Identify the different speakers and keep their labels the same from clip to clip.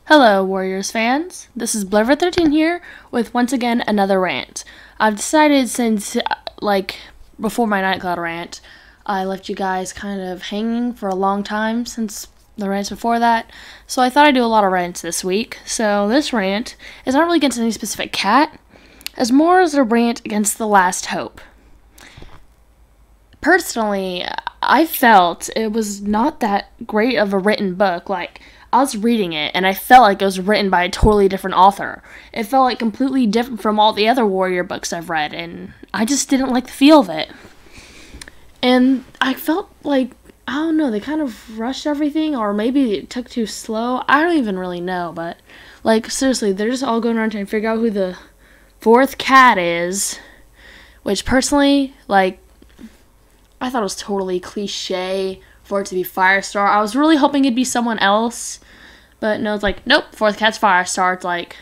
Speaker 1: Hello, Warriors fans. This is Bliver13 here with once again another rant. I've decided since, before my Nightcloud rant, I left you guys kind of hanging for a long time since the rants before that, so I thought I'd do a lot of rants this week. So this rant is not really against any specific cat, as more as a rant against The Last Hope. Personally, I felt it was not that great of a written book. I was reading it, and I felt like it was written by a totally different author. It felt like completely different from all the other warrior books I've read, and I just didn't like the feel of it. And I felt like, I don't know, they kind of rushed everything, or maybe it took too slow. I don't even really know, but, seriously, they're just all going around trying to figure out who the fourth cat is, which, personally, I thought it was totally cliche for it to be Firestar. I was really hoping it'd be someone else, but no, it's nope, fourth cat's Firestar. It's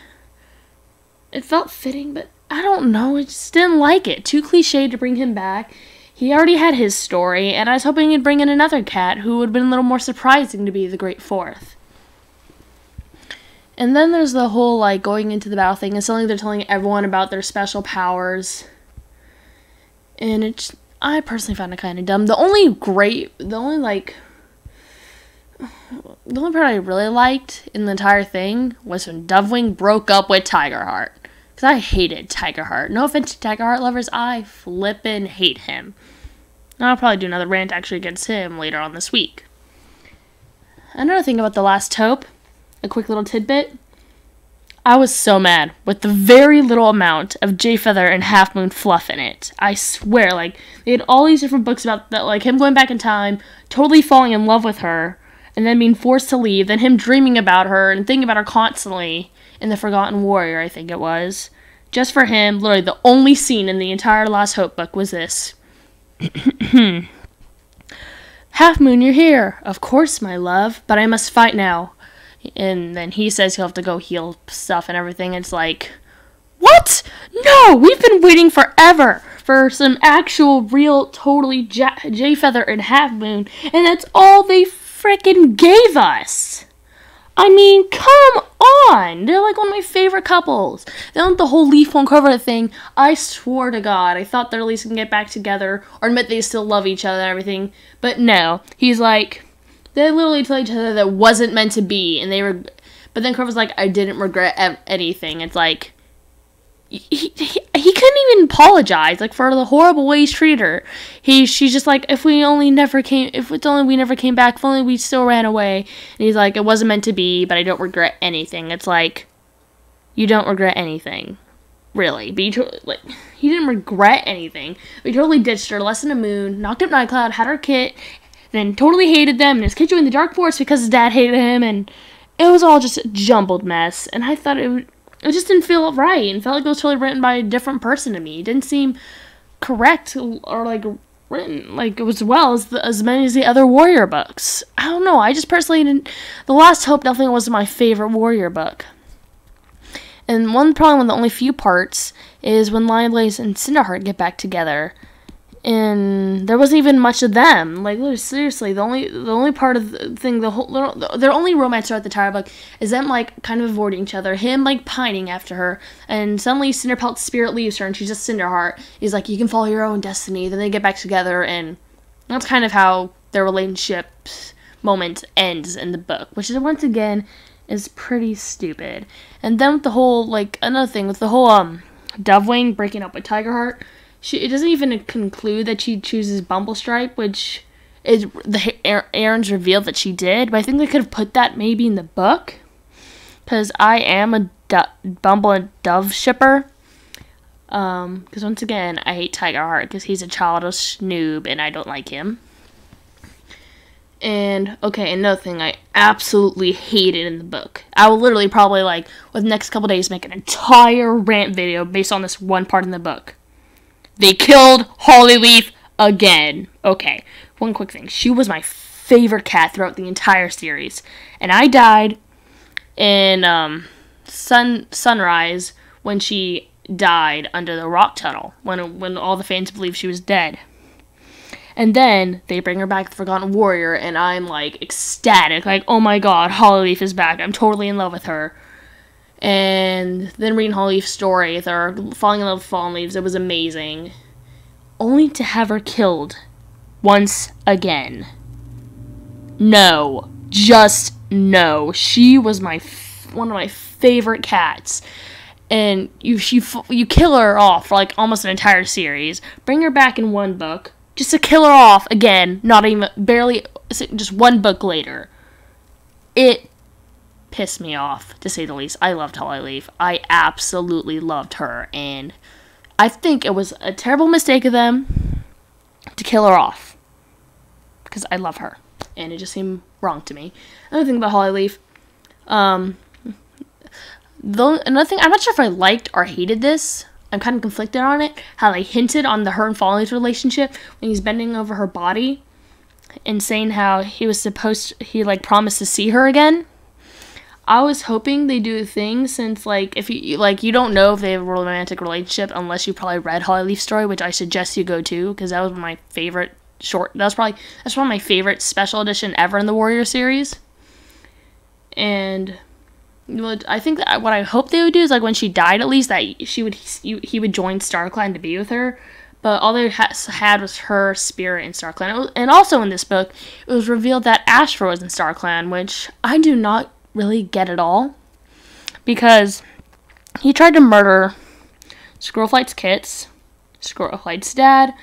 Speaker 1: it felt fitting, but I don't know, I just didn't like it. Too cliche to bring him back. He already had his story, and I was hoping he'd bring in another cat who would have been a little more surprising to be the Great Fourth. And then there's the whole, going into the battle thing, and suddenly they're telling everyone about their special powers. And I personally found it kind of dumb. The only part I really liked in the entire thing was when Dovewing broke up with Tigerheart. Because I hated Tigerheart. No offense to Tigerheart lovers, I flippin' hate him. And I'll probably do another rant actually against him later on this week. Another thing about The Last Hope, a quick little tidbit. I was so mad with the very little amount of J-Feather and Half Moon fluff in it. I swear, they had all these different books about that, him going back in time, totally falling in love with her, and then being forced to leave, then him dreaming about her and thinking about her constantly in The Forgotten Warrior, I think it was. Just for him, literally the only scene in the entire Last Hope book was this. Half Moon, you're here. Of course, my love, but I must fight now. And then he says he'll have to go heal stuff and everything. It's what? No! We've been waiting forever for some actual, real, totally J-Feather and Half Moon, and that's all they frickin' gave us! I mean, come on! They're one of my favorite couples. Then the whole Leaf won't cover thing, I swore to God, I thought they're at least gonna get back together, or admit they still love each other and everything, but no. He's they literally tell each other that wasn't meant to be, and but then Clover's I didn't regret anything. It's he couldn't even apologize, for the horrible way he's treated her. She's just if we never came back, if only we still ran away. And he's it wasn't meant to be, but I don't regret anything. It's you don't regret anything. Really. But he didn't regret anything. But he totally ditched her, less than a moon, knocked up Nightcloud, had her kit, then totally hated them, and his kid joined the Dark Force because his dad hated him, and it was all just a jumbled mess, and I thought it just didn't feel right, and felt it was totally written by a different person to me. It didn't seem correct, or, written, it was as many as the other Warrior books. I don't know, I just personally didn't. The Last Hope definitely wasn't my favorite Warrior book. And probably one of the only few parts is when Lionblaze and Cinderheart get back together. And there wasn't even much of them. Seriously, the only part of the thing, their only romance throughout the entire book is them, kind of avoiding each other. Him, pining after her. And suddenly Cinderpelt's spirit leaves her and she's just Cinderheart. He's you can follow your own destiny. Then they get back together, and that's kind of how their relationship moment ends in the book. Which is, once again, is pretty stupid. And then with the whole, another thing, with the whole, Dovewing breaking up with Tigerheart, it doesn't even conclude that she chooses Bumblestripe, which is Aaron's revealed that she did. But I think they could have put that maybe in the book, because I am a Bumble and Dove shipper. Because once again, I hate Tigerheart because he's a childish noob and I don't like him. And, okay, another thing I absolutely hated in the book. I will literally probably, within the next couple days, make an entire rant video based on this one part in the book. They killed Hollyleaf again. Okay, one quick thing. She was my favorite cat throughout the entire series. And I died in Sunrise when she died under the rock tunnel. When all the fans believed she was dead. And then they bring her back, the Forgotten Warrior, and I'm like ecstatic, like, oh my god, Hollyleaf is back. I'm totally in love with her. And then reading Hollyleaf's story, they're falling in love with Fallen Leaves. It was amazing. Only to have her killed once again. No. Just no. She was one of my favorite cats. And you kill her off for like almost an entire series. Bring her back in one book. Just to kill her off again. Not even, barely, just one book later. It pissed me off, to say the least. I loved Hollyleaf. I absolutely loved her, and I think it was a terrible mistake of them to kill her off, because I love her, and it just seemed wrong to me. Another thing about Hollyleaf, another thing, I'm not sure if I liked or hated this. I'm kind of conflicted on it, how they hinted on her and Fallen Leaf's relationship when he's bending over her body and saying how he promised to see her again. I was hoping they do a thing, since, like, if you don't know if they have a romantic relationship unless you probably read Hollyleaf's story, which I suggest you go to, because that was my favorite that's one of my favorite special edition ever in the Warrior series. And I think that what I hope they would do is, like, when she died, at least, that he would join StarClan to be with her. But all they had was her spirit in StarClan. And also in this book, it was revealed that Ashfur was in StarClan, which I do not really get at all, because he tried to murder Squirrelflight's kits, Squirrelflight's dad,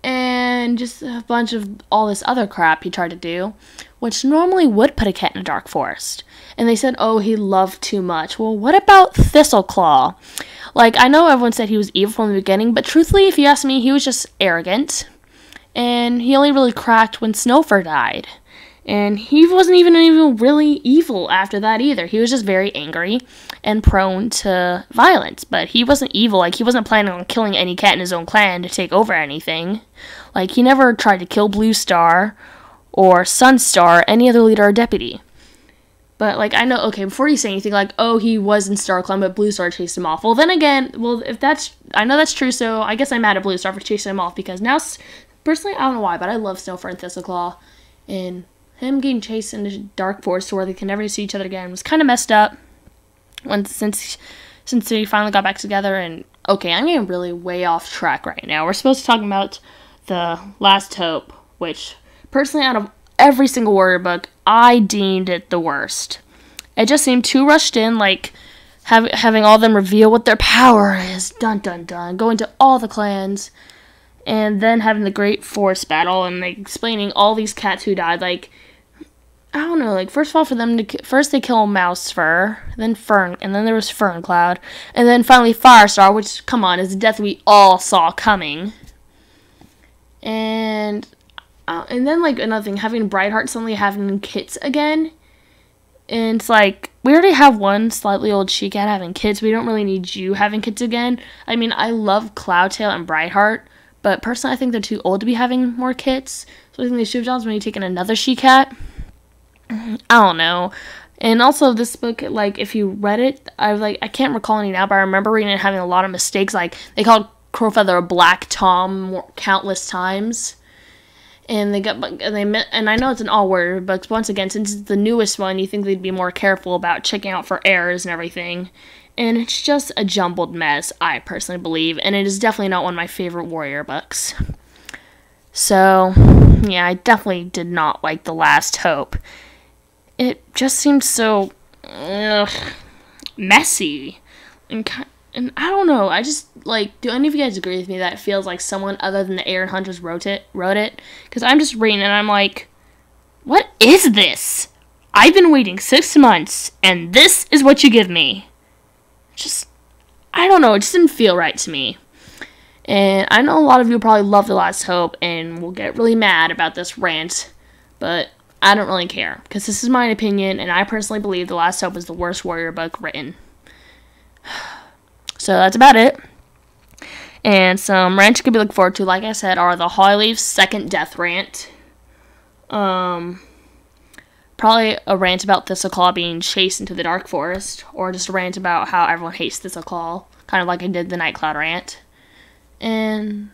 Speaker 1: and just a bunch of all this other crap he tried to do, which normally would put a cat in a dark forest. And they said, oh, he loved too much. Well, what about Thistleclaw? Like, I know everyone said he was evil from the beginning, but truthfully, if you ask me, he was just arrogant, and he only really cracked when Snowfur died. And he wasn't even really evil after that either. He was just very angry and prone to violence. But he wasn't evil. Like, he wasn't planning on killing any cat in his own clan to take over anything. Like, he never tried to kill Blue Star or Sunstar, any other leader or deputy. But, like, I know, okay, before you say anything, like, oh, he was in StarClan, but Blue Star chased him off. Well, then again, I know that's true, so I guess I'm mad at Blue Star for chasing him off, because now, personally, I don't know why, but I love Snowfur and Thistleclaw, and him getting chased into dark forest to where they can never see each other again was kind of messed up. Since they finally got back together. And okay, I'm getting really way off track right now. We're supposed to talk about The Last Hope, which personally, out of every single Warrior book, I deemed it the worst. It just seemed too rushed in, like having all of them reveal what their power is, dun dun dun, going to all the clans, and then having the great forest battle and like explaining all these cats who died. Like, I don't know, like, first of all, for them to, first they kill Mousefur, then Fern, and then there was Ferncloud, and then finally Firestar, which, come on, is a death we all saw coming. And then, like, another thing, having Brightheart suddenly having kits again, and it's like, we already have one slightly old she-cat having kids, we don't really need you having kids again. I mean, I love Cloudtail and Brightheart, but personally, I think they're too old to be having more kits, so I think they should have done when you take in another she-cat. I don't know. And also, this book, like, if you read it, I can't recall any now, but I remember reading it having a lot of mistakes. Like, they called Crowfeather a Black Tom countless times. And and I know it's an all-word book, but once again, since it's the newest one, you think they'd be more careful about checking out for errors and everything. And it's just a jumbled mess, I personally believe, and it is definitely not one of my favorite Warrior books. So, yeah, I definitely did not like The Last Hope. It just seemed so messy, and I don't know. I just, like, do any of you guys agree with me that it feels like someone other than the Aaron Hunters wrote it? Because I'm just reading and I'm like, what is this? I've been waiting 6 months, and this is what you give me. Just, I don't know. It just didn't feel right to me. And I know a lot of you probably love The Last Hope and will get really mad about this rant, but I don't really care, because this is my opinion, and I personally believe The Last Hope is the worst Warrior book written. So that's about it. And some rants you could be looking forward to, like I said, are the Hollyleaf's second death rant. Probably a rant about Thistleclaw being chased into the dark forest, or just a rant about how everyone hates Thistleclaw, kind of like I did the Nightcloud rant. And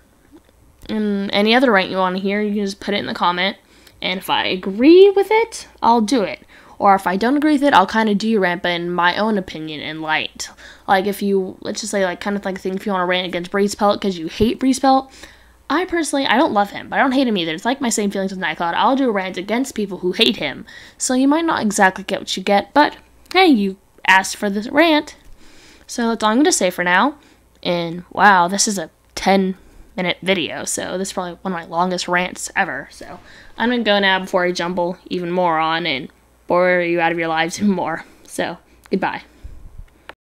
Speaker 1: And any other rant you want to hear, you can just put it in the comment. And if I agree with it, I'll do it. Or if I don't agree with it, I'll kind of do your rant, but in my own opinion and light. Like if you, let's just say, like kind of like a thing, if you want to rant against Breeze Pelt because you hate Breeze Pelt, I personally, I don't love him, but I don't hate him either. It's like my same feelings with Nightcloud. I'll do a rant against people who hate him. So you might not exactly get what you get, but hey, you asked for this rant. So that's all I'm going to say for now. And wow, this is a 10-minute video, so this is probably one of my longest rants ever. So I'm going to go now before I jumble even more on and bore you out of your lives even more. So goodbye.